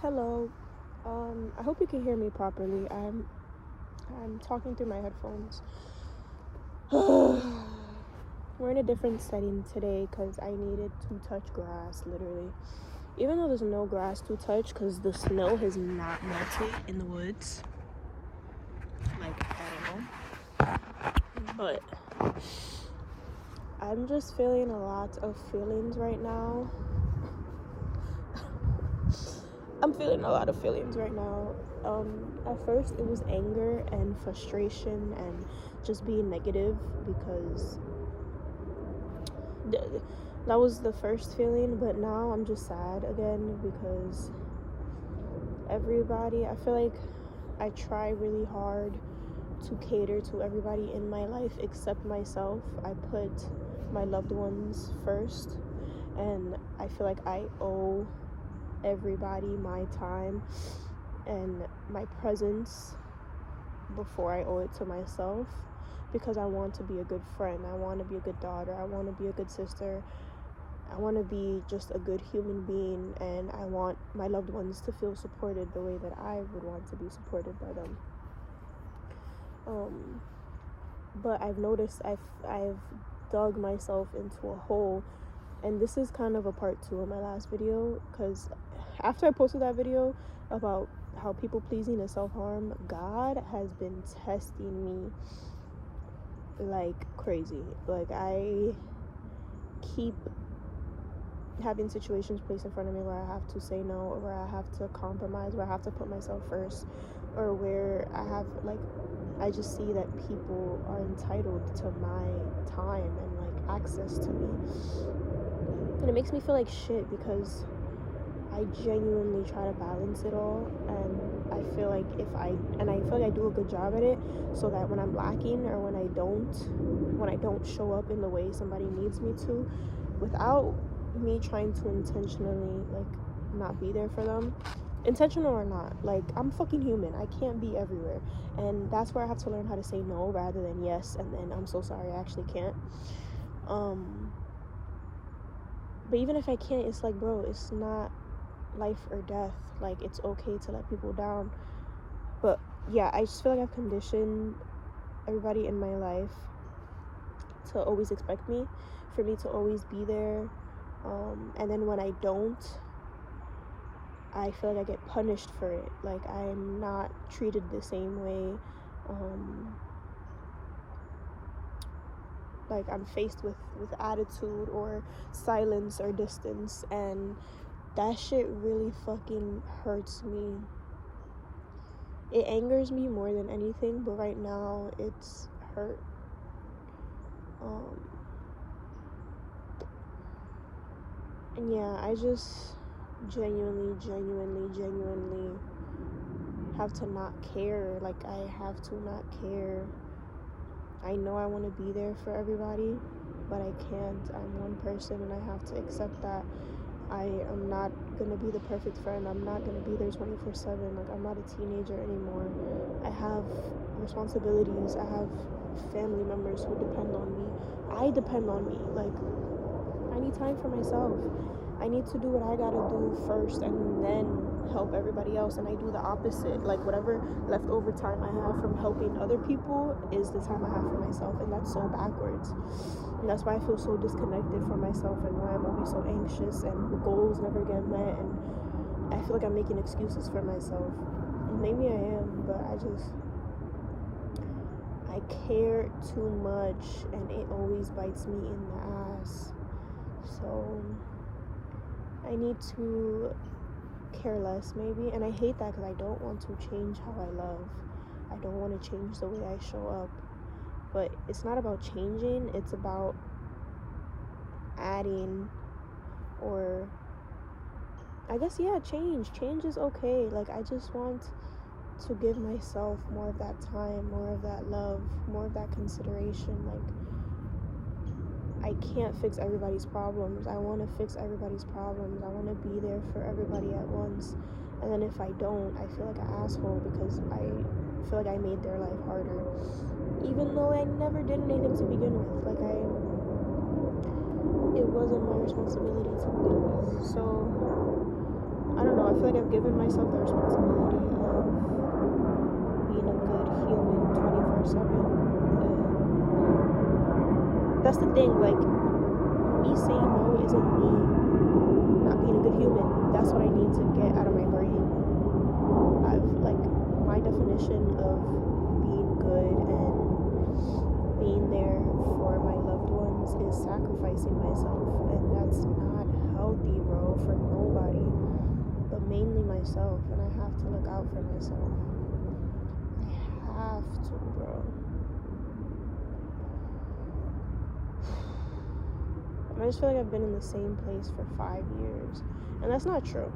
Hello. I hope you can hear me properly. I'm talking through my headphones. We're in a different setting today because I needed to touch grass, literally. Even though there's no grass to touch because the snow has not melted in the woods, like at all. But I'm just feeling a lot of feelings right now. I'm feeling a lot of feelings right now. At first it was anger and frustration and just being negative because that was the first feeling, but now I'm just sad again because I feel like I try really hard to cater to everybody in my life except myself. I put my loved ones first, and I feel like I owe everybody my time and my presence before I owe it to myself, because I want to be a good friend, I want to be a good daughter, I want to be a good sister, I want to be just a good human being, and I want my loved ones to feel supported the way that I would want to be supported by them. But I've noticed I've dug myself into a hole, and this is kind of a part 2 of my last video, because after I posted that video about how people pleasing is self-harm, God has been testing me like crazy. Like, I keep having situations placed in front of me where I have to say no, or where I have to compromise, where I have to put myself first, or where I just see that people are entitled to my time and like access to me, and it makes me feel like shit because I genuinely try to balance it all, and I feel like I feel like I do a good job at it, so that when I'm lacking or when I don't show up in the way somebody needs me to, without me trying to intentionally like not be there for them, intentional or not, like, I'm fucking human, I can't be everywhere, and that's where I have to learn how to say no rather than yes and then I'm so sorry I actually can't. But even if I can't, it's like, bro, it's not life or death. Like, it's okay to let people down. But yeah, I just feel like I've conditioned everybody in my life to always expect me, for me to always be there, and then when I don't, I feel like I get punished for it. Like, I'm not treated the same way. Like, I'm faced with attitude or silence or distance, and that shit really fucking hurts me. It angers me more than anything, but right now it's hurt. And yeah, I just genuinely have to not care. Like, I have to not care. I know I want to be there for everybody, but I can't. I'm one person, and I have to accept that I am not gonna be the perfect friend. I'm not gonna be there 24/7. Like, I'm not a teenager anymore. I have responsibilities. I have family members who depend on me. I depend on me. Like, I need time for myself. I need to do what I gotta do first and then help everybody else, and I do the opposite. Like, whatever leftover time I have from helping other people is the time I have for myself, and that's so backwards. And that's why I feel so disconnected from myself, and why I'm always so anxious, and the goals never get met, and I feel like I'm making excuses for myself. And maybe I am, but I care too much, and it always bites me in the ass. So I need to care less, maybe. And I hate that because I don't want to change how I love. I don't want to change the way I show up. But it's not about changing, it's about adding, or I guess, yeah, change is okay. Like, I just want to give myself more of that time, more of that love, more of that consideration. Like, I can't fix everybody's problems. I want to fix everybody's problems. I want to be there for everybody at once. And then if I don't, I feel like an asshole because I feel like I made their life harder, even though I never did anything to begin with. Like, it wasn't my responsibility to begin with. So I don't know, I I feel like I've given myself the responsibility of being a good human 24/7. And that's the thing, like, me saying no isn't me not being a good human. That's what I need to get out of my brain. I've, like, my definition of being good and being there for my loved ones is sacrificing myself, and that's not healthy, bro, for nobody, but mainly myself. And I have to look out for myself. I have to, bro. I just feel like I've been in the same place for 5 years, and that's not true.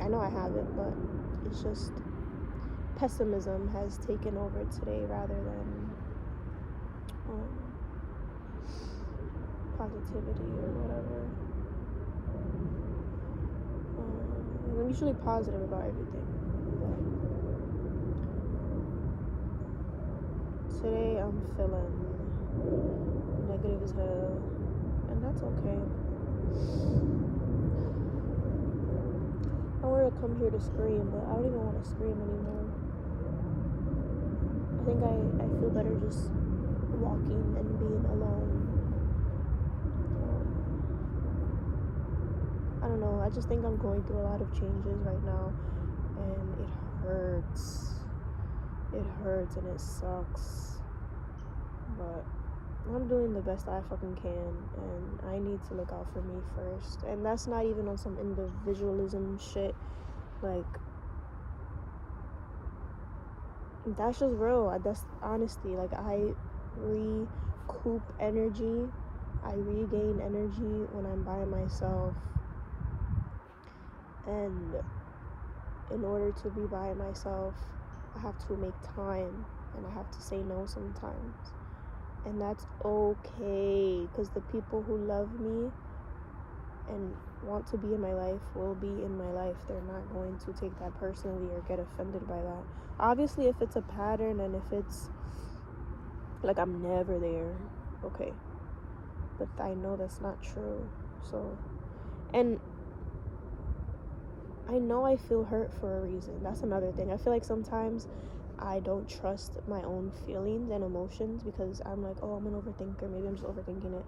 I know I haven't, but it's just pessimism has taken over today rather than positivity or whatever. I'm usually positive about everything, but today I'm feeling negative as hell, and that's okay. I wanted to come here to scream, but I don't even want to scream anymore. I think I feel better just walking and being alone. I don't know, I just think I'm going through a lot of changes right now, and it hurts. It hurts and it sucks, but I'm doing the best I fucking can, and I need to look out for me first. And that's not even on some individualism shit. Like, that's just real. That's honesty. Like, I recoup energy. I regain energy when I'm by myself. And in order to be by myself, I have to make time, and I have to say no sometimes. And that's okay, because the people who love me and want to be in my life will be in my life. They're not going to take that personally or get offended by that. Obviously, if it's a pattern and if it's like I'm never there, okay, but I know that's not true. So, and I know I feel hurt for a reason. That's another thing. I feel like sometimes I don't trust my own feelings and emotions because I'm like, oh, I'm an overthinker. Maybe I'm just overthinking it.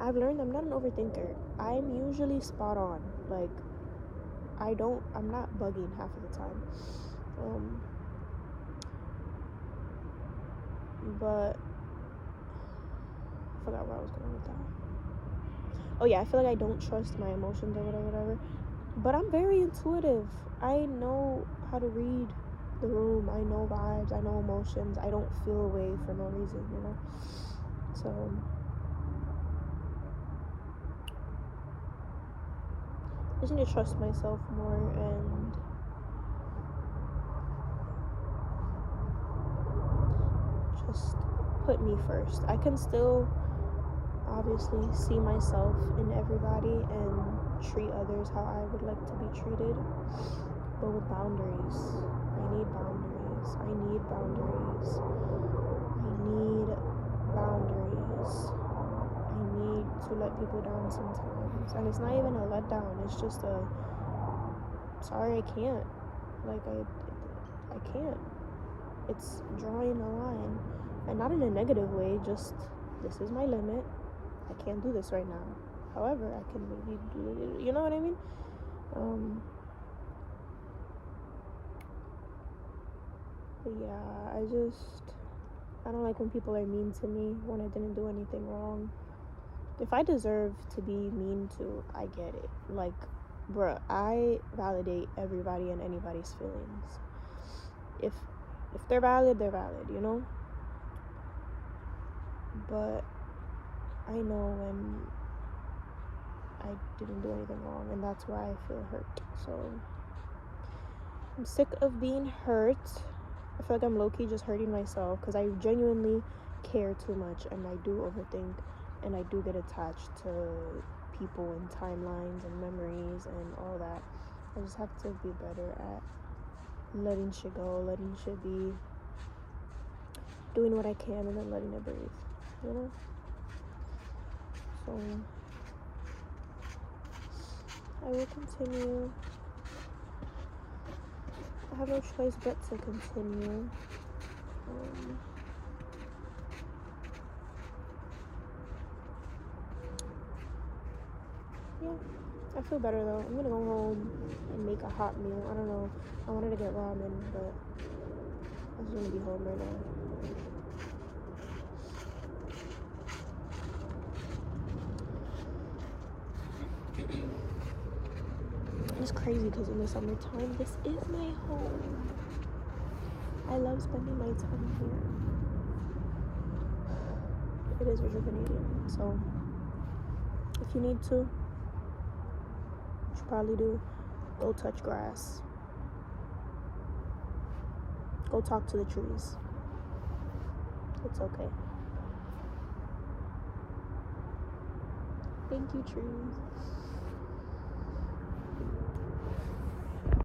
I've learned I'm not an overthinker. I'm usually spot on. Like, I'm not bugging half of the time. But I forgot where I was going with that. Oh yeah, I feel like I don't trust my emotions or whatever. But I'm very intuitive. I know how to read the room. I know vibes. I know emotions. I don't feel away for no reason, you know? So I just need to trust myself more and just put me first. I can still obviously see myself in everybody and treat others how I would like to be treated, but with boundaries. I need boundaries. I need boundaries. I need boundaries. I need to let people down sometimes. And it's not even a letdown. It's just a, sorry, I can't. Like, I can't. It's drawing a line. And not in a negative way, just, this is my limit. I can't do this right now. However, I can maybe do it. You know what I mean? But yeah, I don't like when people are mean to me when I didn't do anything wrong. If I deserve to be mean to, I get it. Like, bruh, I validate everybody and anybody's feelings. If they're valid, you know? But I know when I didn't do anything wrong, and that's why I feel hurt. So I'm sick of being hurt. I feel like I'm low-key just hurting myself because I genuinely care too much, and I do overthink, and I do get attached to people and timelines and memories and all that. I just have to be better at letting shit go, letting shit be, doing what I can, and then letting it breathe, you know? So I will continue I have no choice but to continue. Yeah, I feel better though. I'm gonna go home and make a hot meal. I don't know. I wanted to get ramen, but I'm just gonna be home right now. It's crazy because in the summertime, this is my home. I love spending my time here. It is rejuvenating. So, if you need to, you should probably do. Go touch grass. Go talk to the trees. It's okay. Thank you, trees.